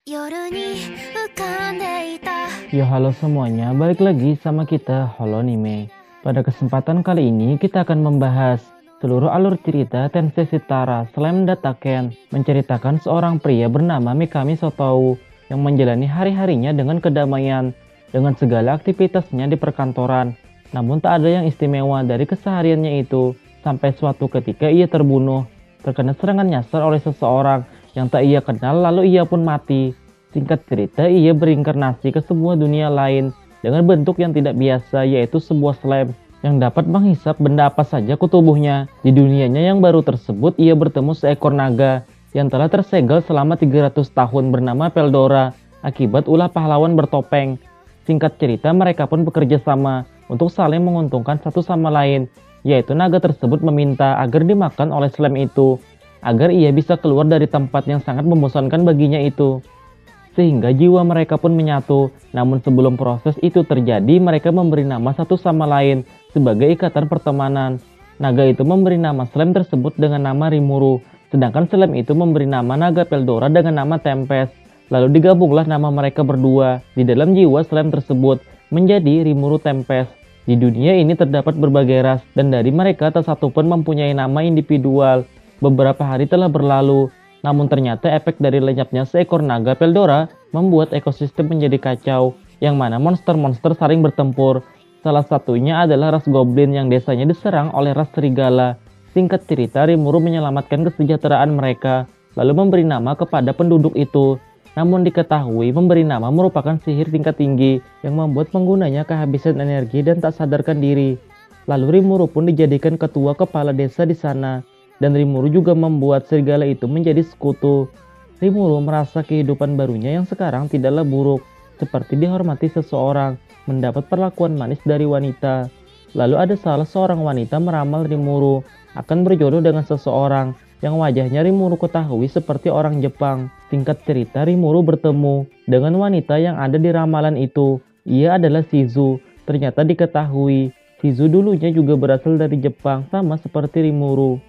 Yo halo semuanya, balik lagi sama kita Holonime. Pada kesempatan kali ini kita akan membahas seluruh alur cerita Tensei Shitara Slam Dataken menceritakan seorang pria bernama Mikami Sotou yang menjalani hari-harinya dengan kedamaian dengan segala aktivitasnya di perkantoran. Namun tak ada yang istimewa dari kesehariannya itu sampai suatu ketika ia terbunuh terkena serangan nyasar oleh seseorang yang tak ia kenal, lalu ia pun mati. Singkat cerita, ia berinkarnasi ke sebuah dunia lain dengan bentuk yang tidak biasa, yaitu sebuah slime yang dapat menghisap benda apa saja ke tubuhnya. Di dunianya yang baru tersebut, ia bertemu seekor naga yang telah tersegel selama 300 tahun bernama Peldora akibat ulah pahlawan bertopeng. Singkat cerita, mereka pun bekerja sama untuk saling menguntungkan satu sama lain, yaitu naga tersebut meminta agar dimakan oleh slime itu, agar ia bisa keluar dari tempat yang sangat membosankan baginya itu. Sehingga jiwa mereka pun menyatu. Namun sebelum proses itu terjadi, mereka memberi nama satu sama lain sebagai ikatan pertemanan. Naga itu memberi nama slime tersebut dengan nama Rimuru, sedangkan slime itu memberi nama naga Peldora dengan nama Tempest. Lalu digabunglah nama mereka berdua di dalam jiwa slime tersebut menjadi Rimuru Tempest. Di dunia ini terdapat berbagai ras dan dari mereka tak satu pun mempunyai nama individual. Beberapa hari telah berlalu, namun ternyata efek dari lenyapnya seekor naga Peldora membuat ekosistem menjadi kacau, yang mana monster-monster saling bertempur. Salah satunya adalah ras goblin yang desanya diserang oleh ras serigala. Singkat cerita, Rimuru menyelamatkan kesejahteraan mereka, lalu memberi nama kepada penduduk itu. Namun diketahui memberi nama merupakan sihir tingkat tinggi yang membuat penggunanya kehabisan energi dan tak sadarkan diri. Lalu Rimuru pun dijadikan ketua kepala desa di sana. Dan Rimuru juga membuat serigala itu menjadi sekutu. Rimuru merasa kehidupan barunya yang sekarang tidaklah buruk, seperti dihormati seseorang, mendapat perlakuan manis dari wanita. Lalu ada salah seorang wanita meramal Rimuru akan berjodoh dengan seseorang yang wajahnya Rimuru ketahui seperti orang Jepang. Singkat cerita, Rimuru bertemu dengan wanita yang ada di ramalan itu. Ia adalah Shizu. Ternyata diketahui Shizu dulunya juga berasal dari Jepang, sama seperti Rimuru.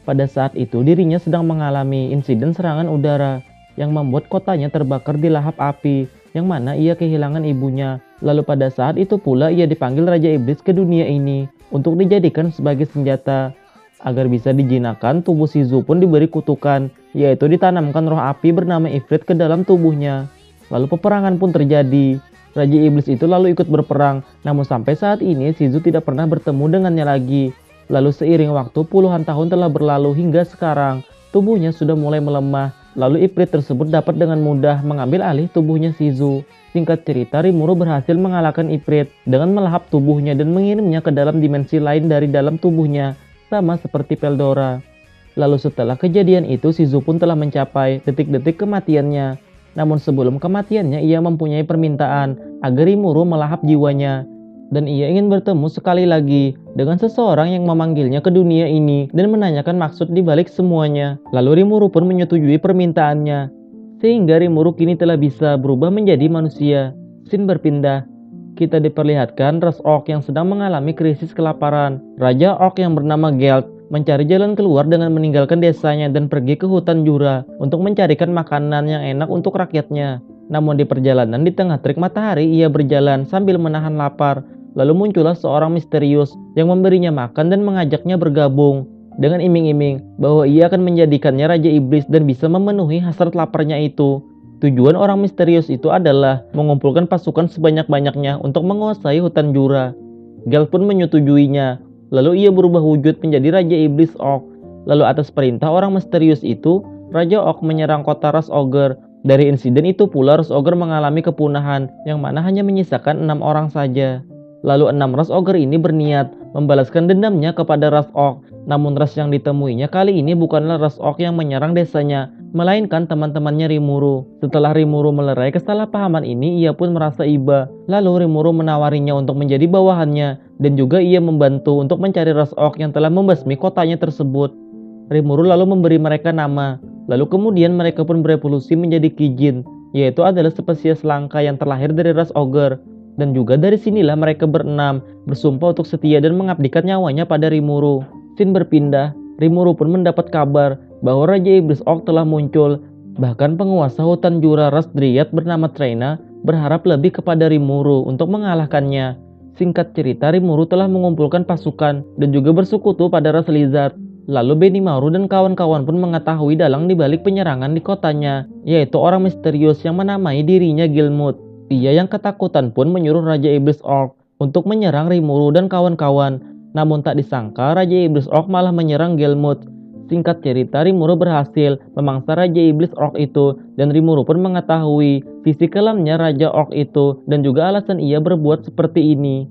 Pada saat itu dirinya sedang mengalami insiden serangan udara yang membuat kotanya terbakar di lahap api, yang mana ia kehilangan ibunya. Lalu pada saat itu pula ia dipanggil Raja Iblis ke dunia ini untuk dijadikan sebagai senjata. Agar bisa dijinakan, tubuh Shizu pun diberi kutukan, yaitu ditanamkan roh api bernama Ifrit ke dalam tubuhnya. Lalu peperangan pun terjadi. Raja Iblis itu lalu ikut berperang, namun sampai saat ini Shizu tidak pernah bertemu dengannya lagi. Lalu seiring waktu puluhan tahun telah berlalu hingga sekarang, tubuhnya sudah mulai melemah. Lalu Ifrit tersebut dapat dengan mudah mengambil alih tubuhnya Shizu. Singkat cerita, Rimuru berhasil mengalahkan Ifrit dengan melahap tubuhnya dan mengirimnya ke dalam dimensi lain dari dalam tubuhnya, sama seperti Peldora. Lalu setelah kejadian itu, Shizu pun telah mencapai detik-detik kematiannya. Namun sebelum kematiannya, ia mempunyai permintaan agar Rimuru melahap jiwanya. Dan ia ingin bertemu sekali lagi dengan seseorang yang memanggilnya ke dunia ini dan menanyakan maksud di balik semuanya. Lalu Rimuru pun menyetujui permintaannya, sehingga Rimuru kini telah bisa berubah menjadi manusia. Scene berpindah. Kita diperlihatkan ras orc yang sedang mengalami krisis kelaparan. Raja orc yang bernama Geld mencari jalan keluar dengan meninggalkan desanya dan pergi ke hutan Jura untuk mencarikan makanan yang enak untuk rakyatnya. Namun di perjalanan di tengah terik matahari, ia berjalan sambil menahan lapar. Lalu muncullah seorang misterius yang memberinya makan dan mengajaknya bergabung dengan iming-iming bahwa ia akan menjadikannya Raja Iblis dan bisa memenuhi hasrat laparnya itu. Tujuan orang misterius itu adalah mengumpulkan pasukan sebanyak-banyaknya untuk menguasai hutan Jura. Gel pun menyetujuinya. Lalu ia berubah wujud menjadi Raja Iblis Orc. Lalu atas perintah orang misterius itu, Raja Orc menyerang kota ras Ogre. Dari insiden itu pula ras Ogre mengalami kepunahan, yang mana hanya menyisakan 6 orang saja. Lalu 6 ras Ogre ini berniat membalaskan dendamnya kepada ras Orc. Namun ras yang ditemuinya kali ini bukanlah ras Orc yang menyerang desanya, melainkan teman-temannya Rimuru. Setelah Rimuru melerai kesalahpahaman ini, ia pun merasa iba. Lalu Rimuru menawarinya untuk menjadi bawahannya, dan juga ia membantu untuk mencari ras Orc yang telah membasmi kotanya tersebut. Rimuru lalu memberi mereka nama. Lalu kemudian mereka pun berevolusi menjadi Kijin, yaitu adalah spesies langka yang terlahir dari ras Ogre. Dan juga dari sinilah mereka berenam bersumpah untuk setia dan mengabdikan nyawanya pada Rimuru. Scene berpindah. Rimuru pun mendapat kabar bahwa Raja Iblis Orc telah muncul Bahkan penguasa hutan Jura ras Dryad bernama Traina berharap lebih kepada Rimuru untuk mengalahkannya. Singkat cerita, Rimuru telah mengumpulkan pasukan dan juga bersekutu pada ras Lizard. Lalu Benimaru dan kawan-kawan pun mengetahui dalang dibalik penyerangan di kotanya, yaitu orang misterius yang menamai dirinya Gilmud. Ia yang ketakutan pun menyuruh Raja Iblis Orc untuk menyerang Rimuru dan kawan-kawan. Namun tak disangka Raja Iblis Orc malah menyerang Gilmud. Singkat cerita, Rimuru berhasil memangsa Raja Iblis Orc itu, dan Rimuru pun mengetahui sisi kelamnya Raja Orc itu dan juga alasan ia berbuat seperti ini.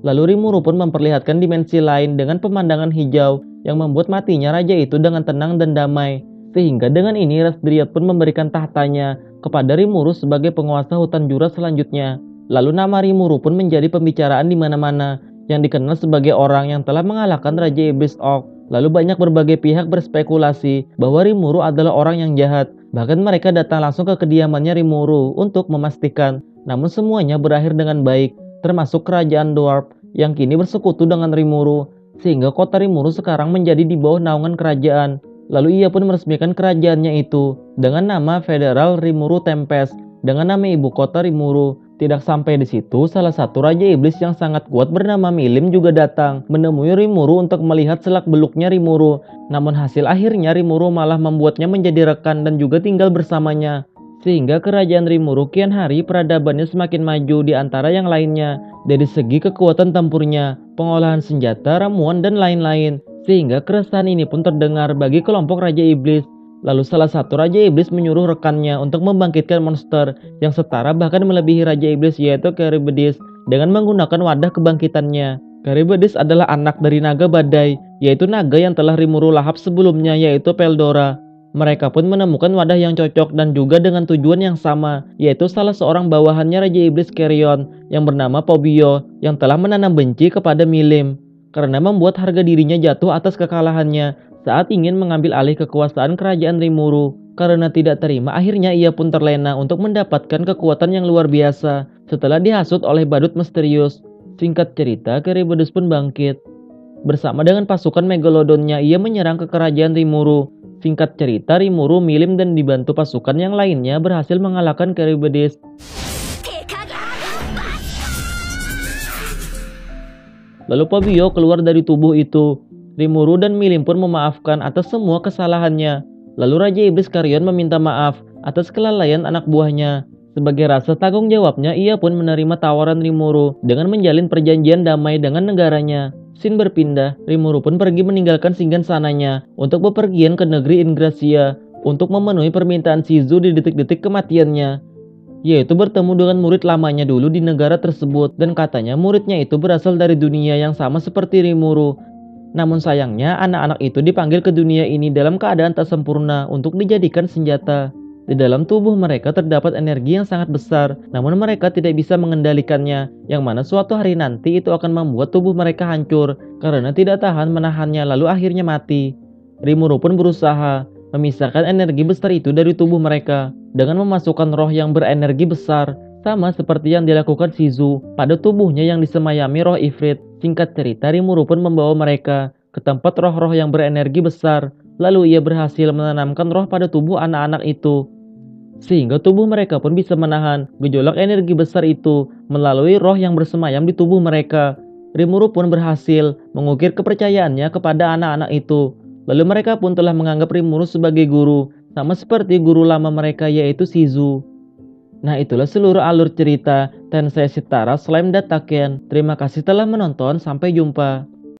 Lalu Rimuru pun memperlihatkan dimensi lain dengan pemandangan hijau yang membuat matinya raja itu dengan tenang dan damai. Sehingga dengan ini ras Dryad pun memberikan tahtanya kepada Rimuru sebagai penguasa hutan Jura selanjutnya. Lalu nama Rimuru pun menjadi pembicaraan di mana-mana, yang dikenal sebagai orang yang telah mengalahkan Raja Iblis Orc. Lalu banyak berbagai pihak berspekulasi bahwa Rimuru adalah orang yang jahat. Bahkan mereka datang langsung ke kediamannya Rimuru untuk memastikan. Namun semuanya berakhir dengan baik, termasuk kerajaan Dwarf yang kini bersekutu dengan Rimuru, sehingga kota Rimuru sekarang menjadi di bawah naungan kerajaan. Lalu ia pun meresmikan kerajaannya itu dengan nama Federal Rimuru Tempest, dengan nama ibu kota Rimuru. Tidak sampai di situ, salah satu raja iblis yang sangat kuat bernama Milim juga datang menemui Rimuru untuk melihat selak-beluknya Rimuru. Namun hasil akhirnya Rimuru malah membuatnya menjadi rekan dan juga tinggal bersamanya. Sehingga kerajaan Rimuru kian hari peradabannya semakin maju di antara yang lainnya dari segi kekuatan tempurnya, pengolahan senjata, ramuan, dan lain-lain. Sehingga keresahan ini pun terdengar bagi kelompok Raja Iblis. Lalu salah satu Raja Iblis menyuruh rekannya untuk membangkitkan monster yang setara bahkan melebihi Raja Iblis, yaitu Charybdis, dengan menggunakan wadah kebangkitannya. Charybdis adalah anak dari naga badai, yaitu naga yang telah Rimuru lahap sebelumnya, yaitu Peldora. Mereka pun menemukan wadah yang cocok dan juga dengan tujuan yang sama, yaitu salah seorang bawahannya Raja Iblis Carrion yang bernama Pobio yang telah menanam benci kepada Milim karena membuat harga dirinya jatuh atas kekalahannya saat ingin mengambil alih kekuasaan kerajaan Rimuru. Karena tidak terima, akhirnya ia pun terlena untuk mendapatkan kekuatan yang luar biasa setelah dihasut oleh badut misterius. Singkat cerita, Charybdis pun bangkit. Bersama dengan pasukan Megalodonnya, ia menyerang ke kerajaan Rimuru. Singkat cerita, Rimuru, Milim, dan dibantu pasukan yang lainnya berhasil mengalahkan Charybdis. Lalu Pobio keluar dari tubuh itu. Rimuru dan Milim pun memaafkan atas semua kesalahannya. Lalu Raja Iblis Carrion meminta maaf atas kelalaian anak buahnya. Sebagai rasa tanggung jawabnya, ia pun menerima tawaran Rimuru dengan menjalin perjanjian damai dengan negaranya. Scene berpindah, Rimuru pun pergi meninggalkan singgasananya untuk bepergian ke negeri Ingracia untuk memenuhi permintaan Shizu di detik-detik kematiannya, yaitu bertemu dengan murid lamanya dulu di negara tersebut, dan katanya muridnya itu berasal dari dunia yang sama seperti Rimuru. Namun sayangnya anak-anak itu dipanggil ke dunia ini dalam keadaan tak sempurna untuk dijadikan senjata. Di dalam tubuh mereka terdapat energi yang sangat besar, namun mereka tidak bisa mengendalikannya, yang mana suatu hari nanti itu akan membuat tubuh mereka hancur karena tidak tahan menahannya, lalu akhirnya mati. Rimuru pun berusaha memisahkan energi besar itu dari tubuh mereka dengan memasukkan roh yang berenergi besar, sama seperti yang dilakukan Shizu pada tubuhnya yang disemayami roh Ifrit. Singkat cerita, Rimuru pun membawa mereka ke tempat roh-roh yang berenergi besar, lalu ia berhasil menanamkan roh pada tubuh anak-anak itu, sehingga tubuh mereka pun bisa menahan gejolak energi besar itu melalui roh yang bersemayam di tubuh mereka. Rimuru pun berhasil mengukir kepercayaannya kepada anak-anak itu. Lalu mereka pun telah menganggap Rimuru sebagai guru, sama seperti guru lama mereka, yaitu Shizu. Nah, itulah seluruh alur cerita Tensei Chitara Slam Dataken. Terima kasih telah menonton, sampai jumpa.